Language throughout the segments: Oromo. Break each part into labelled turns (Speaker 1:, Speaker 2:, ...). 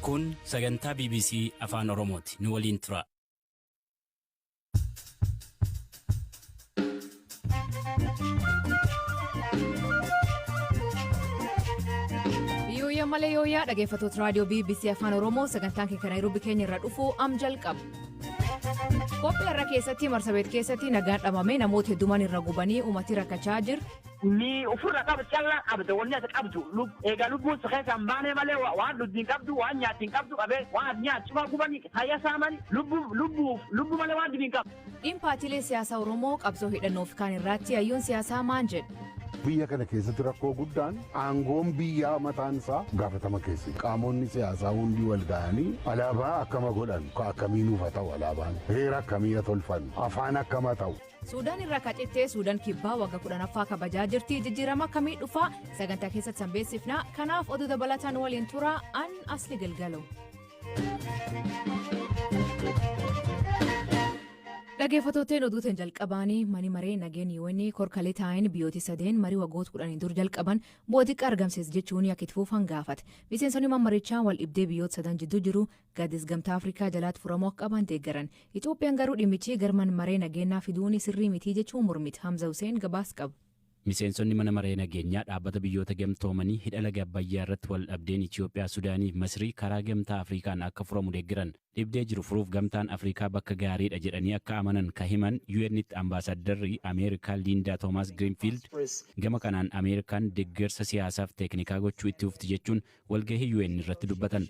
Speaker 1: Kun sagantaa BBC Afaan Oromooti. Nu waliin tura.
Speaker 2: Malee yooyaa dhaggeeffattoota raadiyoo BBC Afaan Oromoo sagantaan keenya Nairobi keenya irraa dhufu am jalqaba. Qophii irra keessatti marsabeet keessatti nagaan dhabame namoota heddumaan irra gubanii uummatni rakkachaa jiru.
Speaker 3: Ni ofirra qaba callaa qabda wanni ati qabdu egaa lubbuun sakeessaan baanee malee waan dubbiin qabdu waan nyaattiin qabdu qabee waan nyaachuma gubanii hayya saamanii lubbu malee waan dubbiin qabdu.
Speaker 2: Dhimpaatilee siyaasaa Oromoo qabsoo hidhannoof kaan irratti hayyoon siyaasaa maan jedhu.
Speaker 4: Biyya kana keessatti rakkoo guddaan aangoon biyyaa mataan isaa gaafatama keessi qaamonni siyaasaa hundi wal ga'anii alaabaa akkama godhan akkamiin ufa ta'u alaabaan heera akkamii tolfan afaan akkama ta'u.
Speaker 2: Suudaan irraa kacittee Suudaan kibbaa waggaa 10ffaa kabajaa jirti. Jijjiirama akkamii dhufaa sagantaa keessatti sanbeessifna. Kanaaf oduu dabalataan waliin turaa an asli galgaloo. Dhaggeeffattootni oduutiin jalqabanii mani maree nageen UN korkalee taa'in biyyooti sadeen marii waggoota 10 dur jalqaban booda argamsiis jechuun akka itti fufan gaafate. Miseensonni mammarichaa wal dhibdee biyyoota sadan jidduu jiru gaadis gamtaa Afrikaa jalaatti furamuu akka qaban deeggaran. Itoophiyaan garuu dhimmichi garman maree nageenyaa fiduun sirrii mitii jechuun mormiti. Hamza Hussein gabaas qabu.
Speaker 1: Miseensonni mana maree nageenyaa dhaabbata biyyoota gamtoomanii hidha laga Abbayyaa irratti wal dhabdeen Itoophiyaa, Sudaanii fi Masrii karaa gamtaa Afrikaan akka furamu deeggaran. Dhibdee jiru furuuf gamtaan Afrikaa bakka gaariidha jedhanii akka amanan ka himan UN'tti ambaasaddarri Ameerikaa Liindaa Toomaas Giriinfiild gama kanaan Ameerikaan deeggarsa siyaasaaf teeknikaa gochuu itti fufti jechuun walgahii UN irratti dubbatan.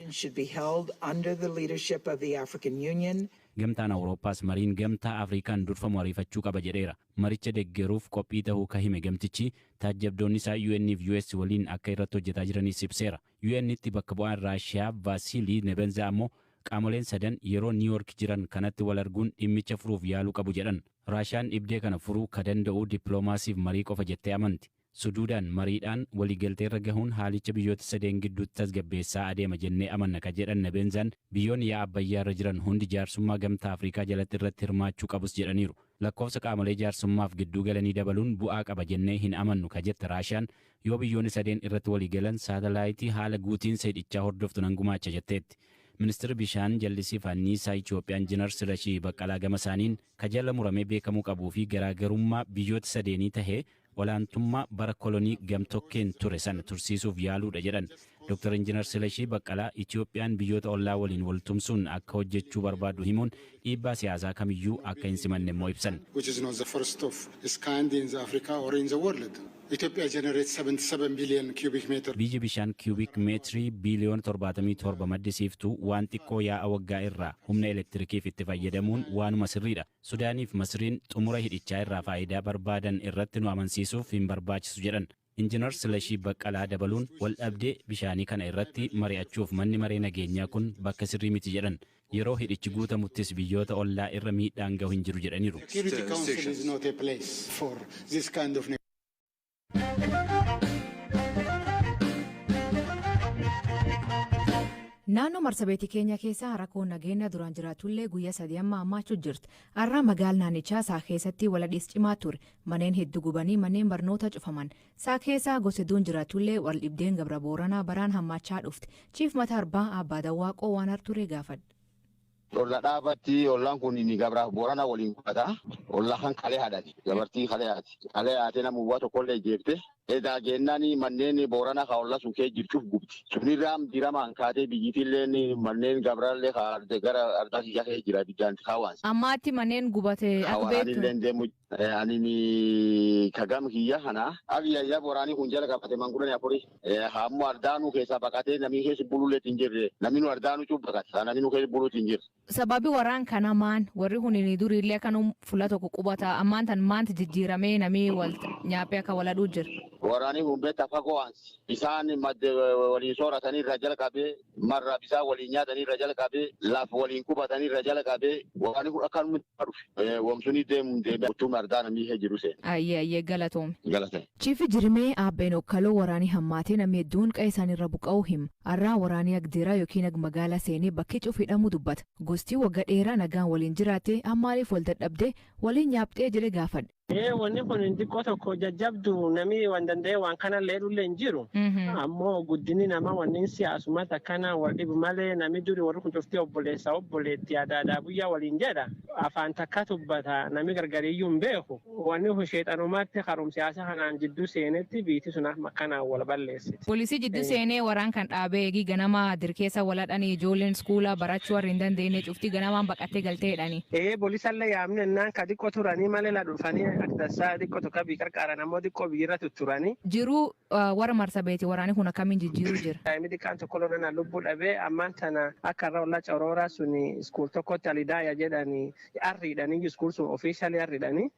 Speaker 1: Gamtaan Awurooppaas mariin gamtaa Afrikaan durfamu ariifachuu qaba jedheera. Maricha deeggaruuf qophii ta'uu ka hime gamtichi taajjabdoonni isaa UN fi US waliin akka irratti hojjetaa jiranis ibseera. UN'tti bakka bu'aan Raashiyaa Vaasilii Nebenzaa ammoo qaamoleen sadan yeroo Niiwuork jiran kanatti wal arguun dhimmicha furuuf yaaluu qabu jedhan. Raashiyaan dhibdee kana furuu ka danda'u dippiloomaasiif marii qofa jettee amanti. Suduudaan mariidhaan waliigaltee irra gahuun haalicha biyyoota sadeen gidduutti tasgabbeessaa adeema jennee amanna ka jedhan Nebenzaan biyyoonni yaa Abbayyaa irra jiran hundi jaarsummaa gamtaa Afrikaa jalatti irratti hirmaachuu qabus jedhaniiru. Lakkoofsa qaamolee jaarsummaaf gidduu galanii dabaluun bu'aa qaba jennee hin amannu ka jette Raashiyaan yoo biyyoonni sadeen irratti waliigalan saatalaayitii haala guutiinsa hidhichaa hordoftu nan gumaacha jetteetti. Ministeerri bishaan jallisii fi anniisaa Itoophiyaa Injiinar Silashii Baqqalaa gama isaaniin ka jala muramee beekamuu qabuu fi garaagarummaa biyyoota sadeenii tahee olaantummaa bara kolonii gamtokkeen ture sana tursiisuuf yaaluudha jedhan. Dr. Injiinar Silashii Baqqalaa Itoophiyaan biyyoota ollaa waliin waltumsuun akka hojjechuu barbaadu himuun dhiibbaa siyaasaa kamiyyuu akka hin simanne immoo ibsan. Ethiopia generates 77 billion cubic meter. Biyyi bishaan cubic meetirii biliyoona 77 maddisiiftu waan xiqqoo yaa'a waggaa irraa humna elektirikiif itti fayyadamuun waanuma sirriidha. Sudaaniif Masriin xumura hidhichaa irraa faayidaa barbaadan irratti nu amansiisuuf hin barbaachisu jedhan. Injiinar Silashii Baqqalaa dabaluun wal dhabdee bishaanii kana irratti mari'achuuf manni maree nageenyaa kun bakka sirrii miti jedhan. Yeroo hidhichi guutamuttis biyyoota ollaa irra miidhaan gahu hin jiru jedhaniiru.
Speaker 2: Naannoo marsabeetii keenya keessaa rakkoon nageenya duraan jiraatullee guyyaa 3 amma hammaachuu jirti. Har'a magaalaa naannichaa isaa keessatti waladhiis cimaa ture. Manneen hedduu gubanii manneen barnoota cufaman. Isaa keessaa gosa hedduun jiraatullee wal dhibdeen Gabra Booranaa baraan hammaachaa dhufte. Chiif Mataa Arbaa Abbaa Dawaaqoo waan harturee gaafadha.
Speaker 5: Olla dhaabatti ollaan kun ni Gabra Booranaa waliin qubata. Olla kan kalee haadhati. Gabartii kalee haati. Kalee haatee namuwwaa tokkollee jeeftee. Edaa gennani manneen Booranaa ka olla sukee jirchuuf gubti. Sunirraam diramaan kaatee biyyitillee manneen Gabraallee gara Ardaasii kee jira bijanti kawaansi.
Speaker 2: Ammaatti manneen gubate akka beektu.
Speaker 5: Ani kagam kiyya kana abiyya Booraanii kun jala qabate mangudanii afurii. Hammu ardaanuu keessaa baqatee namni keessa buluulee hin jirre. Namni nu ardaanuu cuuf baqate. Namni nu keessa buluutti hin jirre.
Speaker 2: Sababi waraan kana maan warri hunini duriillee kanum fuula tokko qubata ammaan tan maanti jijjiiramee namni wal nyaaphee akka waladuu jira.
Speaker 5: Waraanii humbeetta fagoo waansi. Bisaan madde waliin sooratanii irra jala qabee marra bisaan waliin nyaatanii irra jala qabee lafa waliin qubatanii irra jala qabee waraanii kun akka nuti dhufe. Wamsunii deemuun deemee utuma ardaa namni jiru seen.
Speaker 2: Ayyee galatoome.
Speaker 5: Galatame.
Speaker 2: Chiifi Jirimee Aabbeen Okkaloo waraanii hammaatee namni hedduun qe'ee isaaniirra buqqa'uu hima. Har'aa waraanii Agdeeraa yookiin magaalaa seenee bakki cuuf hidhamuu dubbata. Gostii waggaa dheeraa nagaan waliin jiraate ammaaliif wal dadhabdee waliin nyaaphee jedhe gaafadhe.
Speaker 6: Wanni kun xiqqoo tokko jajjabdu namni waan danda'e waan kana leedullee hin jiru. Ammoo guddinni nama wanni siyaasummaa akkana wal dhibu malee namni duri warri kun cuftii obboleessa obboleetti aadaa buyyaa waliin jedha. Afaan takka tubbata namni gargariyyuu hin beeku. Wanni kun sheexanummaatti qarum siyaasa kanaan jidduu seenetti biitti sun akkanaan wal balleessiti.
Speaker 2: Poolisii jidduu seenee waraan kan dhaabee eegi ganama dirkeessa waladhanii ijoolleen iskuulaa barachuu warri hin dandeenye cuftii ganamaan baqattee galteedhani.
Speaker 6: Poolisallee yaamne naan ka xiqqoo turanii malee la dhufanii aktasaa xiqqoo tokko bii qarqaaran ammoo xiqqoo biyyirra tutturanii.
Speaker 2: Jiruu warra marsabeeti waraanii kun akkamiin jijjiiruu jira?
Speaker 6: Daa'imni xiqqaan tokko lolana lubbuu dhabee ammaan tana akka irra ollaa corooraa sun iskuul tokkotti alidaaya jedhanii arriidhanii iskuul sun ofiishaalii arriidhanii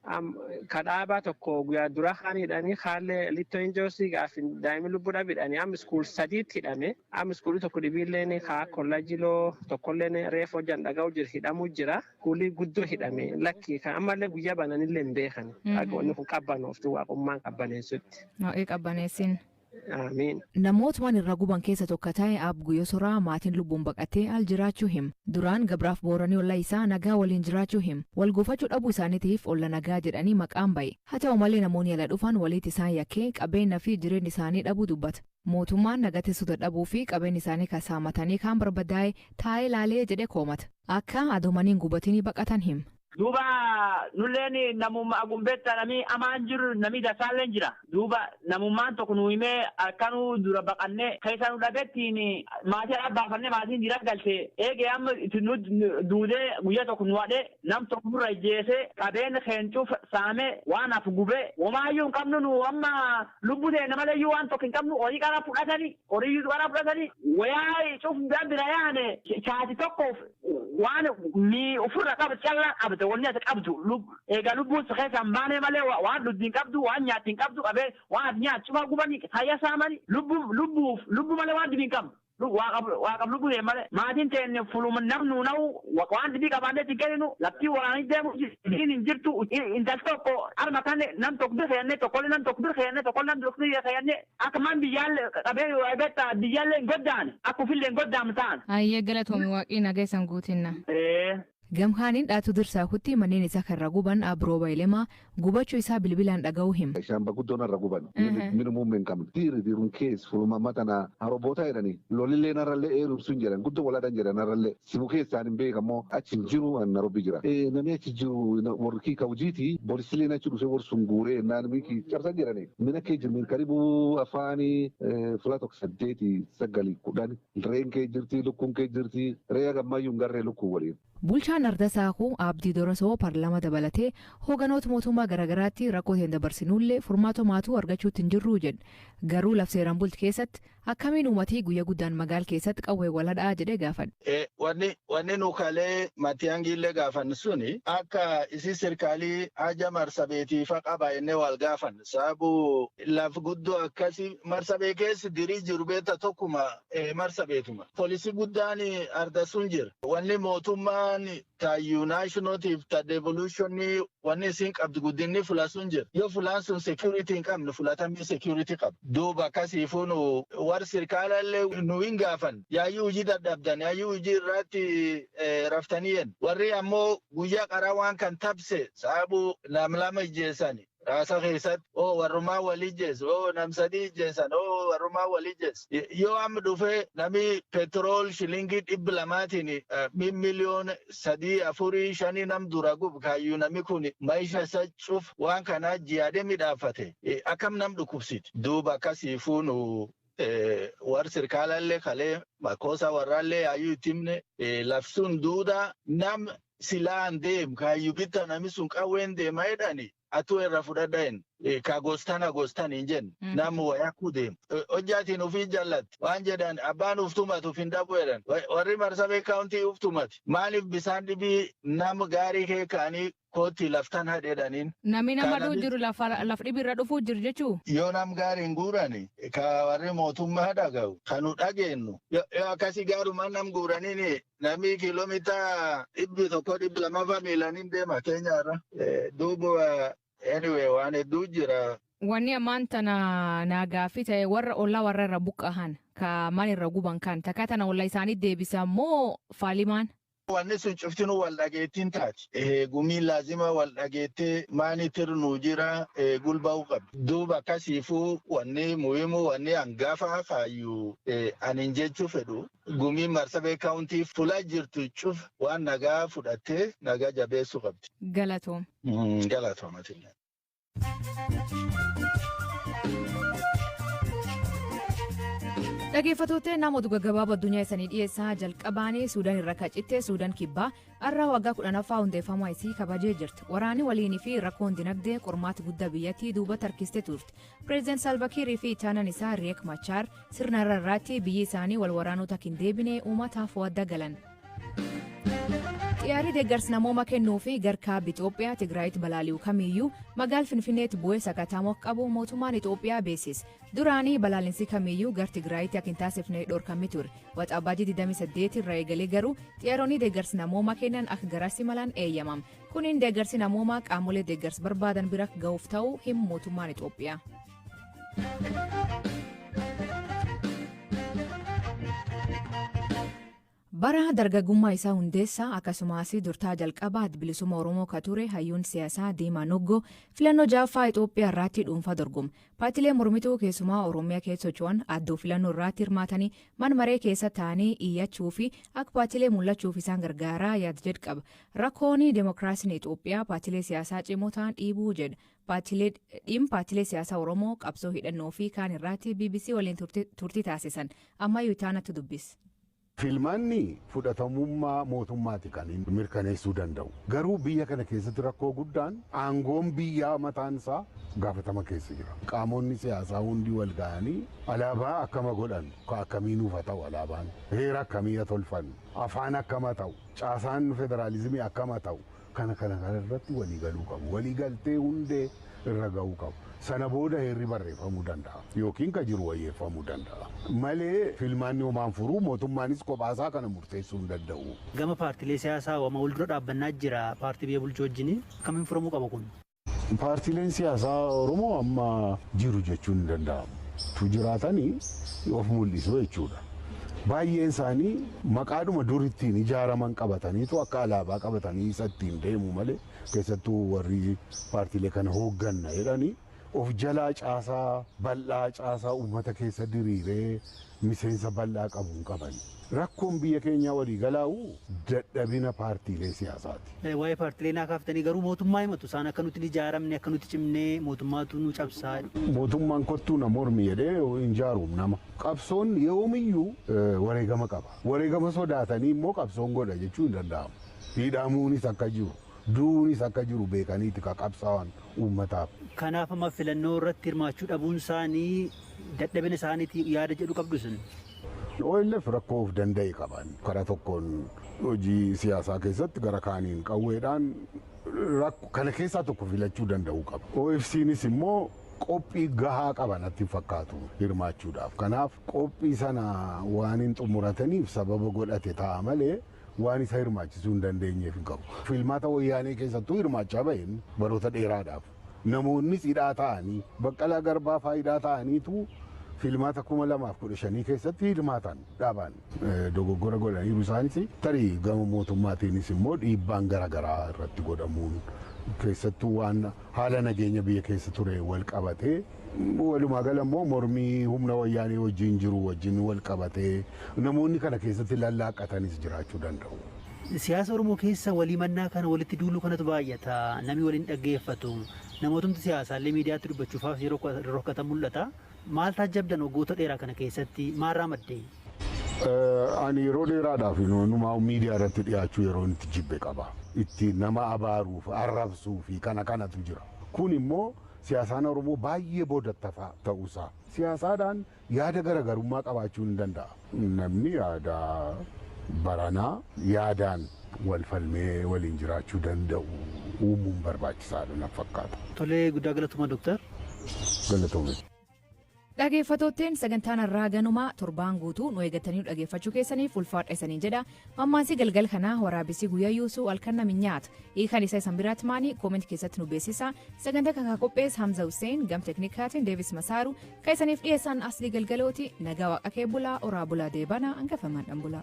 Speaker 6: kadhaabaa tokko guyyaa dura haaniidhanii haallee littoo injoosi gaafin daa'imni lubbuu dhabidhanii amma iskuul sadiitti hidhame amma iskuulii tokko dhibiilleen haa kollajiloo tokkolleen reef hojjan dhaga'u jira hidhamuu jira kuulii guddoo hidhame lakkii kan ammallee guyyaa bananillee hin beekan wanni kun qabbanooftu waaqummaan qabbaneessutti.
Speaker 2: Qabbaneessin.
Speaker 6: Amiin.
Speaker 2: Namootuma irra guban keessa tokko ta'e Abguyyoo Soraa maatiin lubbuun baqatee al jiraachuu him. Duraan Gabraaf Booranii olla isaa nagaa waliin jiraachuu him. Wal gufachuu dhabuu isaaniitiif olla nagaa jedhanii maqaan bahe. Haa ta'u malee namoonni ala dhufan walitti isaan yakkee qabeenya fi jireenya isaanii dhabuu dubbata. Mootummaan nagatessota dhabuu fi qabeenya isaanii kasaamatanii kaan barbadaa'e taa'ee laalee jedhee koomata. Akka adoomaniin gubatanii baqatan him.
Speaker 3: Duuba nulleen namummaa gumbeetta namni amaan jiru namni dasaallee jira. Duuba namummaan tokko nu himee akkanuu dura baqannee keessa nu dhabeettiin maatii abbaafannee maatiin jira galchee eegee amma nu duudee guyyaa tokko nu haadhee nam tokko nurra ijjeesee qabeenya keencuuf saamee waan hafu gubee homaayyuu hin qabnu nu amma lubbuu ta'e namaleyyuu waan tokko hin qabnu horii qara fudhatanii wayaa cuuf bira yaane shaati tokkoof waan ofirra qabu callaa qabate wanni ati qabdu egaa lubbuun si keessa hin baane malee waan dhugdu hin qabdu waan nyaatti hin qabdu qabee waan ati nyaachuma gubanii hayya saamanii lubbuu malee waan dhibii hin qabdu. Waaqab lubbuu ta'e malee maatiin ta'e fuluma namnu na'u waan dhibii qabaannee itti kenninu laftii waraanii deemu hin jirtu intalli tokko harma kan nam tokko bir keeyannee tokkollee nam tokko bir keeyannee tokkollee nam tokko bir keeyannee akka man biyyaallee qabee eebbetta biyyaallee hin goddaane akka ofillee hin goddaam ta'an.
Speaker 2: Ayyee galatoomi waaqii nageessan guutinna. Gamhaaniin dhaatu dirsaa kutti manneen isaa kan irra guban Abiroo Bayilemaa gubachuu isaa bilbilaan dhaga'uu hima.
Speaker 7: Shamba guddoon irra guban minimum hin qabne diiruun keessa fuluma matana harooboota jedhanii lolillee narrallee eerubsuun jedhan guddoo walaadhaan jedhan narrallee simu keessaan hin beekamoo achi hin jiru narobbi jira. Namni achi jiru warri kawujiiti boolisilleen achi dhufee warsuun guuree naannoo cabsan jedhanii mina kee jirmi karibuu afaanii fula tokko 8 9 10 reen kee jirti lukkuun kee jirti reeya gammayyuun garree lukkuu waliin.
Speaker 2: Bulchaan Ardasaakuu Abdii Dorosoo Paarlaamaa dabalatee hoogganoota mootummaa garaagaraatti rakkoo hin dabarsinullee furmaata maatuu argachuutti hin jirru jedha. Garuu labseeraan bulti keessatti akkamiin uummatii guyyaa guddaan magaala keessatti qawwee waladhaa jedhee gaafadhe.
Speaker 8: Wanni nuukalee Matiyaangiillee gaafanne suni akka isi sirkaalii haja marsabeetii faqa baay'inee wal gaafanne sababu laf guddoo akkasii marsabee keessi dirii jiru beekta tokkuma marsabeetuma. Poolisii guddaan Ardasuun jira. Wanni mootummaa taayuu naashinotiif ta devolutionii wanni isin qabdu guddinni fulasuun jira. Yoo fulaan sun security hin qabne fulatamii security qabu. Duuba akkasiifuu war sirkaalallee nu hin gaafan. Yaayyuu hojii dadhabdan yaayyuu hojii irratti raftanii yen. Warri ammoo guyyaa qaraa waan kan tabse sababu lama ijjeessani. Raasa keessatti warrumaa walii jeessu nam sadii jeessan warrumaa walii jeessu. Yoo amma dhufee nami petrol shilingii 200 miliyoona 3 4 5 nam dura gub kaayyuu nami kun maisha sachuuf waan kanaa jiyaadee midhaafate akkam nam dhukkubsiti. Duuba akkasiifuu nu war sirkaalallee kalee makoosa warraallee yaayyuu itti himne labsuun duuda nam silaan deem kaayyuu bitta nami sun qawween deema jedhani. Atu irra fudhadhain ka agostan hin jennu namu wayakkuu deemu. Hojjaatiin ufii jallatti waan jedhan abbaan uftumatu findabu jedhan warri marsabee kaawuntii uftumati maaliif bisaan dhibii nama gaarii kee ka'anii kootti laftan hadheedhaniin.
Speaker 2: Namni nama dhuu jiru laf dhibirra dhufuu jiru jechuu.
Speaker 8: Yoo nam gaarii hin guurani ka warri mootummaa dhaga'u kanu dhageennu yoo akkasii gaarumaan nam guuraniin namni kiiloomeetira 100 200 miilaniin deema keenyaarra duuba. Anyway, waan hedduu jira.
Speaker 2: Wanni ammaan tana naagaafi ta'e warra ollaa irra buqqa'an ka man irra guban kan takka tana ollaa isaanii deebisan moo faalimaan?
Speaker 8: Wanni sun cuftinuu wal dhageettiin taati. Gumiin laazima wal dhageettee maanitir nu jira gulbaa'uu qabdi. Duuba akkasiifuu wanni muhimu wanni hangafa kaayyuu anin jechuu fedhu. Gumiin marsabee kaawuntii fuula jirtu cuf waan nagaa fudhattee nagaa jabeessuu qabdi.
Speaker 2: Galatoom.
Speaker 8: Galatoomatiin.
Speaker 2: Dhaggeeffattoota namoota gaggabaaboo addunyaa isaanii dhiyeessaa jalqabaanii Suudaan irra kacitte Suudaan kibbaa har'a waggaa 10ffaa hundeeffamuu isii kabajee jirti. Waraanni waliinii fi rakkoon dinagdee qormaata guddaa biyyattii duuba tarkistee turte. Pireezidaant Salva Kiir fi ittaanaan isaa Riek Machaar sirna irratti biyyi isaanii wal waraanota hin deebine uummataaf wadda galan. Xiyyaarri deeggarsa namooma kennuu fi gargaarsa Itoophiyaa Tigraayitti balali'u kamiyyuu magaala Finfinneetti bu'ee sakatamoo qabu mootummaan Itoophiyaa beeksise. Duraanii balaalinsi kamiyyuu gara Tigraayitti akka hin taasifne dhorkamee ture. Waxabajjii 28 irraa eegalee garuu xiyyaaronni deeggarsa namooma kennan akka garasi malaan eeyyamam. Kuniin deeggarsi namooma qaamolee deeggarsa barbaadan bira ga'uuf ta'uu himu mootummaan Itoophiyaa. Bara dargaggummaa isaa hundeessaa akkasumas durtaa jalqabaa bilisummaa Oromoo ka ture hayyuun siyaasaa Diimaa Noggoo filannoo jaaffaa Itoophiyaa irratti dhuunfaa dorgome. Paartiilee mormituu keessumaa Oromiyaa keessa socho'an addoo filannoo irratti hirmaatanii mana maree keessa taa'anii iyyachuu fi akka paartiilee mul'achuuf isaan gargaaraa yaada jedhu qaba. Rakkoon deemokiraasiin Itoophiyaa paartiilee siyaasaa cimoo ta'an dhiibuu jedha. Paartiilee siyaasaa Oromoo qabsoo hidhannoo fi kaan irratti BBC waliin turtii taasisan ammayyuu itaanatti dubbise.
Speaker 4: Filmaanni fudhatamummaa mootummaati kan mirkaneessuu danda'u. Garuu biyya kana keessatti rakkoo guddaan aangoon biyyaa mataan isaa gaafatama keessa jira. Qaamonni siyaasaa hundi wal ga'anii alaabaa akkama godhan akkamiin ufa ta'u alaabaan heera akkamii tolfannu afaan akkama ta'u caasaan federaalizimii akkama ta'u kana irratti waliigaluu qabu. Waliigaltee hundee irra ga'uu qabu. Sana booda heerri barreeffamuu danda'a yookiin ka jiru wayyeeffamuu danda'a. Malee filmaanni homaan furuu mootummaanis kophaasaa kana murteessuu hin danda'u.
Speaker 9: Gama paartiilee siyaasaa wama waldura dhaabbannaa jira paartii biyya bulchuu wajjin akkamiin furamuu qaba kun?
Speaker 4: Paartiileen siyaasaa Oromoo amma jiru jechuun hin danda'amu. Tu jiraatanii of mul'isu jechuudha. Baay'een isaanii maqaadhuma durittiin ijaaraman qabataniitu akka alaabaa qabatanii isa ittiin deemu malee keessattuu warri paartiilee kana hoogganna jedhanii of jalaa caasaa bal'aa caasaa uummata keessa diriiree miseensa bal'aa qabu hin qaban. Rakkoon biyya keenyaa walii galaa'u dadhabina paartiilee siyaasaati.
Speaker 9: Waa'ee paartiilee naa kaaftanii garuu mootummaa himatu isaan akka nuti ijaaramne akka nuti cimnee mootummaatu nu cabsaa.
Speaker 4: Mootummaan kottuu na mormi jedhee hin ijaaruum nama. Qabsoon yoomiyyuu wareegama qaba. Wareegama sodaatanii immoo qabsoon godha jechuu hin danda'amu. Hidhamuunis akka jiru. Duunis akka jiru beekaniiti ka qabsaa'an uummataaf.
Speaker 9: Kanaaf amma filannoo irratti hirmaachuu dhabuun isaanii dadhabina isaaniiti yaada jedhu qabdu sun.
Speaker 4: OLF rakkoo of danda'e qaban karaa tokkoon hojii siyaasaa keessatti gara kaaniin qawweedhaan kana keessaa tokko filachuu danda'uu qaba. OFCnis immoo qophii gahaa qaban natti fakkaatu hirmaachuudhaaf. Kanaaf qophii sana waan hin xumurataniif sababa godhate ta'a malee waan isa hirmaachisuu hin dandeenyeef hin qabu. Filmaata wayyaanee keessattuu hirmaachaa baheen baroota dheeraadhaaf namoonnis hidhaa ta'anii Baqqalaa Garbaa faayidaa ta'aniitu filmaata 2015 keessatti hirmaatan dhaabaan dogoggora godhaniiru isaanis tarii gama mootummaatiinis immoo dhiibbaan garaagaraa irratti godhamuun keessattuu waan haala nageenya biyya keessa ture wal qabatee walumaa gala immoo mormii humna wayyaanee wajjin jiru wajjin wal qabatee namoonni kana keessatti lallaaqatanis jiraachuu danda'u.
Speaker 9: Siyaasa Oromoo keessa walii mannaa kana walitti duuluu kanatu baay'ata. Namni waliin dhaggeeffatu. Namootumti siyaasaallee miidiyaatti dubbachuufaaf yeroo rokkatan mul'ata. Maal taajjabdan waggoota dheeraa kana keessatti maalirraa maddee?
Speaker 4: Ani yeroo dheeraadhaaf numaa miidiyaa irratti dhiyaachuu yeroo itti jibbe qaba. Itti nama abaaruuf, arrabsuu fi kanatu jira. Kun immoo siyaasaan Oromoo baay'ee boodattafaa ta'uusaa. Siyaasaadhaan yaada garaagarummaa qabaachuu hin danda'a. Namni yaada baranaa yaadaan wal falmee waliin jiraachuu danda'u uumuun barbaachisaadha na fakkaata.
Speaker 9: Tolee guddaa galatuma Dooktar.
Speaker 4: Galatoome.
Speaker 2: Dhaggeeffattootteen sagantaan irraa ganumaa torbaan guutuu nu eeggatanii dhaggeeffachuu keessaniif ulfaadha isanii jedha. Mammaansi galgal kanaa waraabessi guyyaa yuusuu halkan namin nyaata. Hiikan isa isan biraatti maanii koomenti keessatti nu beeksisa. Sagantaa kakaa qophees Hamza Hussein gam teknikaatiin Deevis Masaaru kan isaniif dhiyeessan Aslii Galgalooti nagaa waaqa kee bulaa oraa bulaa deebanaa hangafamaan dhan bulaa.